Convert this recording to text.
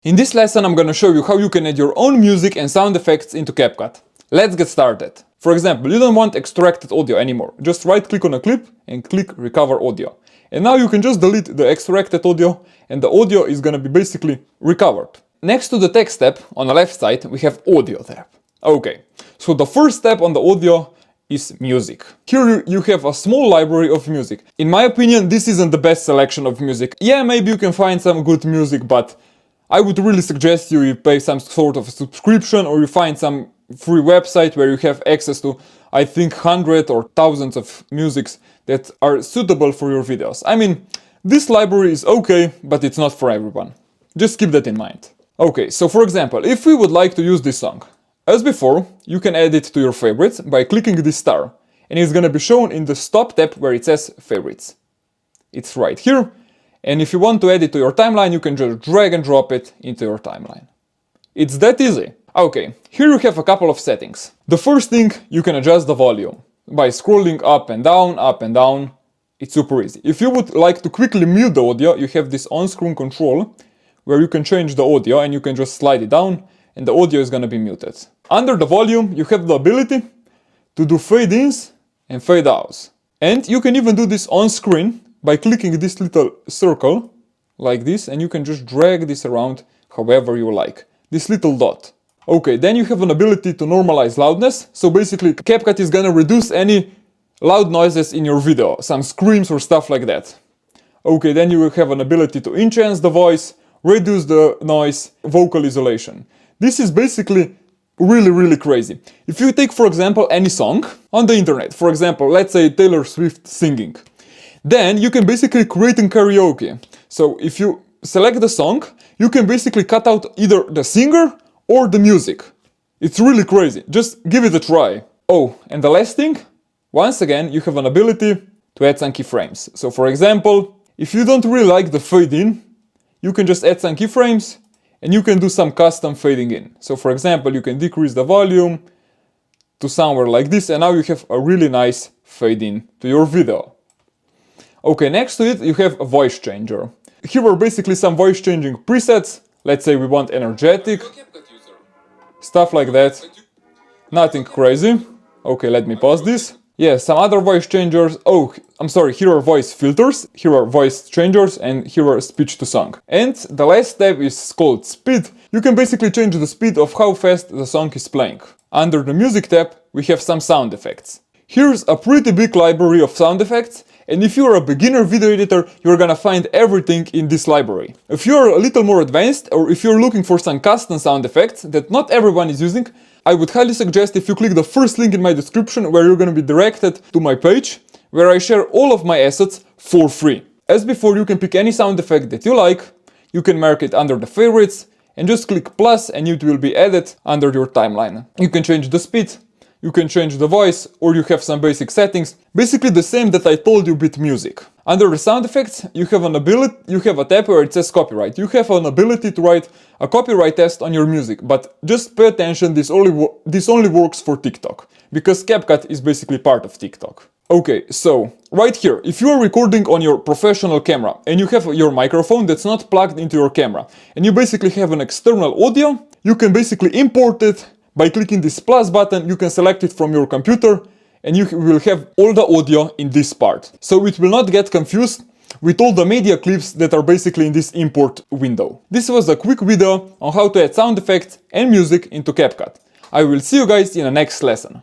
In this lesson I'm gonna show you how you can add your own music and sound effects into CapCut. Let's get started. For example, you don't want extracted audio anymore. Just right click on a clip and click recover audio. And now you can just delete the extracted audio and the audio is gonna be basically recovered. Next to the text tab on the left side we have audio tab. Okay, so the first tab on the audio is music. Here you have a small library of music. In my opinion, this isn't the best selection of music. Yeah, maybe you can find some good music, but I would really suggest you pay some sort of subscription or you find some free website where you have access to, I think, hundreds or thousands of musics that are suitable for your videos. I mean, this library is okay, but it's not for everyone. Just keep that in mind. Okay, so for example, if we would like to use this song, as before, you can add it to your favorites by clicking this star, and it's gonna be shown in the stop tab where it says favorites. It's right here. And if you want to add it to your timeline, you can just drag and drop it into your timeline. It's that easy. Okay, here you have a couple of settings. The first thing, you can adjust the volume by scrolling up and down. It's super easy. If you would like to quickly mute the audio, you have this on-screen control where you can change the audio and you can just slide it down and the audio is gonna be muted. Under the volume, you have the ability to do fade-ins and fade-outs. And you can even do this on screen by clicking this little circle like this, and you can just drag this around however you like. This little dot. Okay, then you have an ability to normalize loudness. So basically CapCut is gonna reduce any loud noises in your video, some screams or stuff like that. Okay, then you will have an ability to enhance the voice, reduce the noise, vocal isolation. This is basically really crazy. If you take, for example, any song on the internet, for example, let's say Taylor Swift singing, then you can basically create in karaoke. So if you select the song, you can basically cut out either the singer or the music. It's really crazy. Just give it a try. Oh, and the last thing, once again, you have an ability to add some keyframes. So for example, if you don't really like the fade in, you can just add some keyframes and you can do some custom fading in. So for example, you can decrease the volume to somewhere like this and now you have a really nice fade in to your video. Okay, next to it you have a voice changer. Here are basically some voice changing presets. Let's say we want energetic, stuff like that. Nothing crazy. Okay, let me pause this. Yeah, some other voice changers. Oh, I'm sorry, here are voice filters, here are voice changers, and here are speech to song. And the last tab is called speed. You can basically change the speed of how fast the song is playing. Under the music tab, we have some sound effects. Here's a pretty big library of sound effects, and if you're a beginner video editor, you're gonna find everything in this library. If you're a little more advanced, or if you're looking for some custom sound effects that not everyone is using, I would highly suggest if you click the first link in my description where you're gonna be directed to my page, where I share all of my assets for free. As before, you can pick any sound effect that you like, you can mark it under the favorites, and just click plus and it will be added under your timeline. You can change the speed, you can change the voice, or you have some basic settings, basically the same that I told you with music. Under the sound effects, you have a tab where it says copyright. You have an ability to write a copyright test on your music, but just pay attention, this only works for TikTok, because CapCut is basically part of TikTok. Okay, so right here, if you are recording on your professional camera and you have your microphone that's not plugged into your camera, and you basically have an external audio, you can basically import it. By clicking this plus button, you can select it from your computer and you will have all the audio in this part. So it will not get confused with all the media clips that are basically in this import window. This was a quick video on how to add sound effects and music into CapCut. I will see you guys in the next lesson.